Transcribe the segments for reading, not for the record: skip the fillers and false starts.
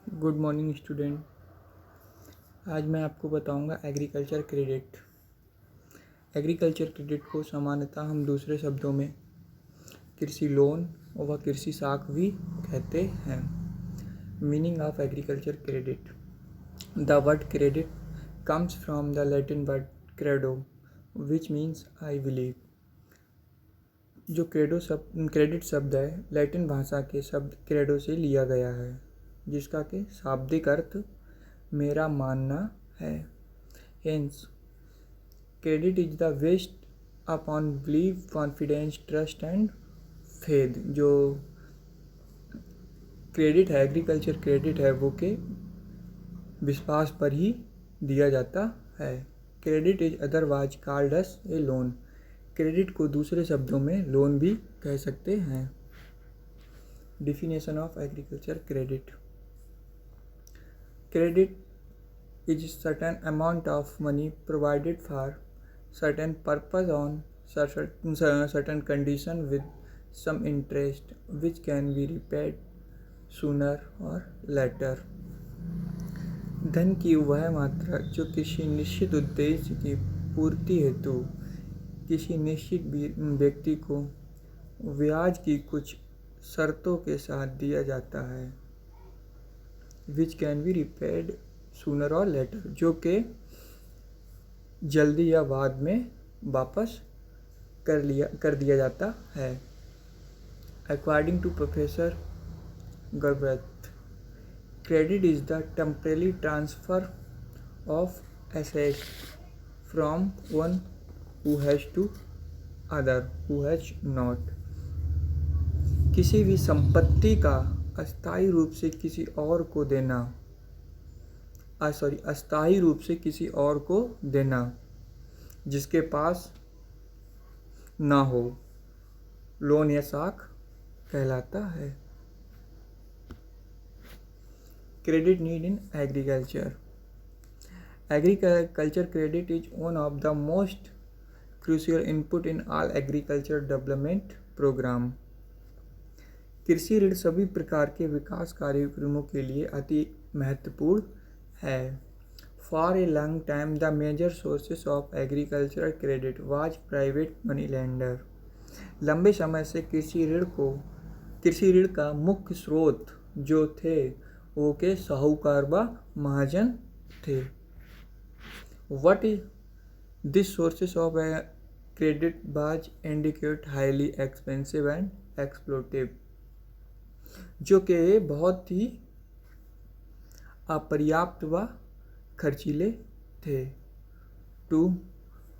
Good morning student. आज मैं आपको बताऊंगा एग्रीकल्चर क्रेडिट। एग्रीकल्चर क्रेडिट को सामान्यतः हम दूसरे शब्दों में कृषि लोन व कृषि साख भी कहते हैं। Meaning of agriculture credit. The word credit comes from the Latin word credo which means I believe. जो क्रेडिट शब्द है लैटिन भाषा के शब्द क्रेडो से लिया गया है, जिसका कि शाब्दिक अर्थ मेरा मानना है। Hence credit is the based upon believe, confidence, trust and faith. जो क्रेडिट है, एग्रीकल्चर क्रेडिट है, वो के विश्वास पर ही दिया जाता है। Credit is otherwise called as a loan. Credit को दूसरे शब्दों में लोन भी कह सकते हैं। Definition of agriculture credit. Credit is certain amount of money provided for certain purpose on certain condition with some interest which can be repaid sooner or later. धन की वह मात्रा जो किसी निश्चित उद्देश्य की पूर्ति हेतु किसी निश्चित व्यक्ति को ब्याज की कुछ शर्तों के साथ दिया जाता है। Which can be repaid sooner और लेटर, जो कि जल्दी या बाद में वापस कर दिया जाता है। According to professor Galbraith, credit is the temporary transfer of asset from one who has to other who has not. किसी भी संपत्ति का अस्थायी रूप से किसी और को देना अस्थायी रूप से किसी और को देना जिसके पास ना हो, लोन या साख कहलाता है। Credit need in agriculture. Agriculture credit is one of the most crucial input in all agriculture development program. कृषि ऋण सभी प्रकार के विकास कार्यक्रमों के लिए अति महत्वपूर्ण है। For a long time the major sources of agricultural credit was private money lender. लंबे समय से कृषि ऋण का मुख्य स्रोत जो थे वो के साहूकार व महाजन थे। What is this sources of credit was indicate highly expensive and exploitive, जो कि बहुत ही अपर्याप्त व खर्चीले थे। टू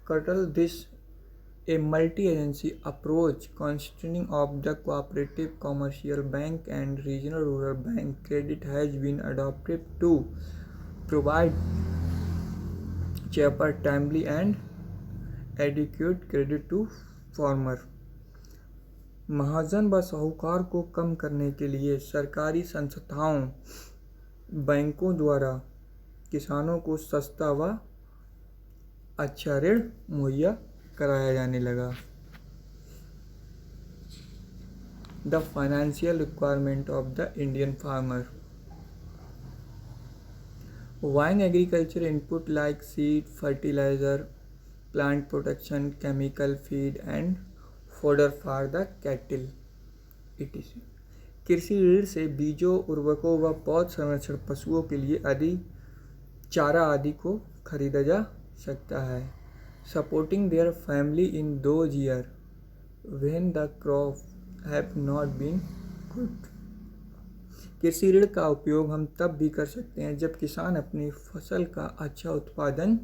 कटल this a multi agency approach consisting of the cooperative, commercial bank and regional rural bank credit has been adopted to provide cheaper, timely and adequate credit to farmer। महाजन व साहूकार को कम करने के लिए सरकारी संस्थाओं, बैंकों द्वारा किसानों को सस्ता व अच्छा ऋण मुहैया कराया जाने लगा। The financial requirement of the Indian farmer. Buying agriculture input like seed, fertilizer, plant protection, chemical feed and fodder for the cattle etc। कृषि ऋण से बीजों, उर्वरकों व पौध संरक्षण, पशुओं के लिए आदि चारा आदि को खरीदा जा सकता है। Supporting their family in those year when the crop have not been good. कृषि ऋण का उपयोग हम तब भी कर सकते हैं जब किसान अपनी फसल का अच्छा उत्पादन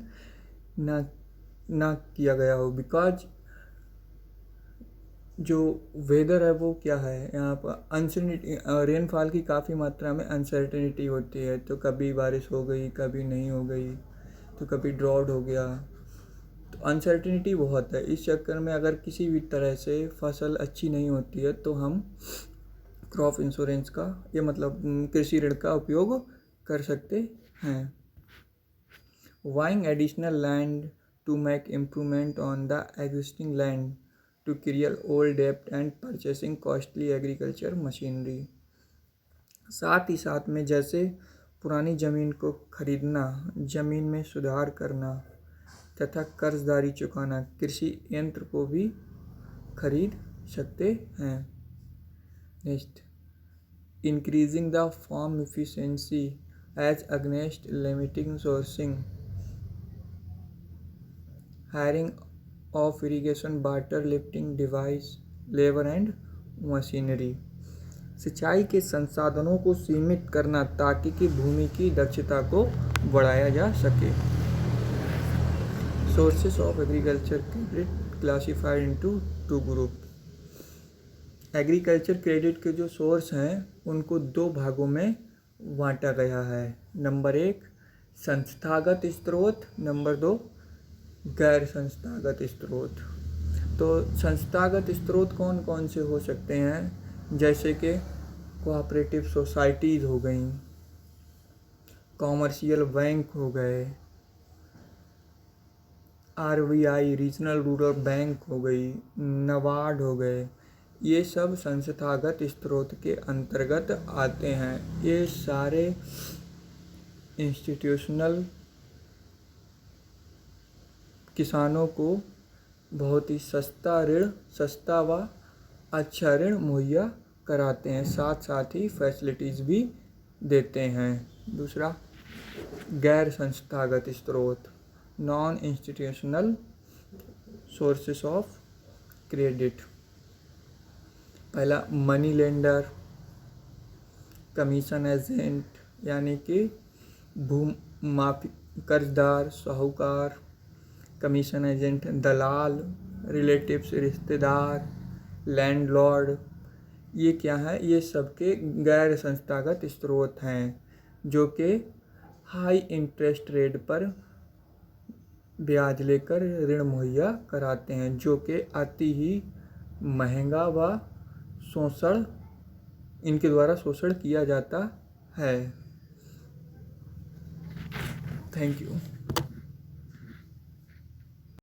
ना किया गया हो। बिकॉज जो वेदर है वो क्या है, यहाँ पर अनसर्टेनिटी, रेनफॉल की काफ़ी मात्रा में अनसर्टेनिटी होती है। तो कभी बारिश हो गई, कभी नहीं हो गई, तो कभी ड्रॉट हो गया, तो अनसर्टेनिटी बहुत है। इस चक्कर में अगर किसी भी तरह से फसल अच्छी नहीं होती है तो हम क्रॉप इंश्योरेंस का, ये मतलब कृषि ऋण का उपयोग कर सकते हैं। Buying additional land to make improvement on the existing land to clear old डेब्ट and purchasing costly agriculture machinery. साथ ही साथ में जैसे पुरानी ज़मीन को खरीदना, ज़मीन में सुधार करना तथा कर्जदारी चुकाना, कृषि यंत्र को भी खरीद सकते हैं। Next, increasing the farm efficiency as against limiting sourcing, hiring of irrigation water lifting device, labour and machinery. सिंचाई के संसाधनों को सीमित करना ताकि कि भूमि की दक्षता को बढ़ाया जा सके। Sources of agriculture credit classified into two group. Agriculture credit के जो सोर्स हैं उनको दो भागों में बांटा गया है। नंबर 1 संस्थागत स्रोत, नंबर 2 गैर संस्थागत स्रोत। तो संस्थागत स्रोत कौन कौन से हो सकते हैं, जैसे कि कोऑपरेटिव सोसाइटीज़ हो गई, कॉमर्शियल बैंक हो गए, RBI रीजनल रूरल बैंक हो गई, नाबार्ड हो गए, ये सब संस्थागत स्रोत के अंतर्गत आते हैं। ये सारे इंस्टीट्यूशनल किसानों को बहुत ही सस्ता व अच्छा ऋण मुहैया कराते हैं, साथ साथ ही फैसिलिटीज़ भी देते हैं। दूसरा, गैर संस्थागत स्रोत, non institutional sources of credit. पहला, मनी लेंडर, कमीशन एजेंट यानी कि भूमाफी कर्जदार, साहूकार, कमीशन एजेंट दलाल, रिलेटिव्स रिश्तेदार, लैंडलॉर्ड, ये क्या है, ये सबके गैर संस्थागत स्रोत हैं जो कि हाई इंटरेस्ट रेट पर ब्याज लेकर ऋण मुहैया कराते हैं, जो कि अति ही महंगा व इनके द्वारा शोषण किया जाता है। Thank you.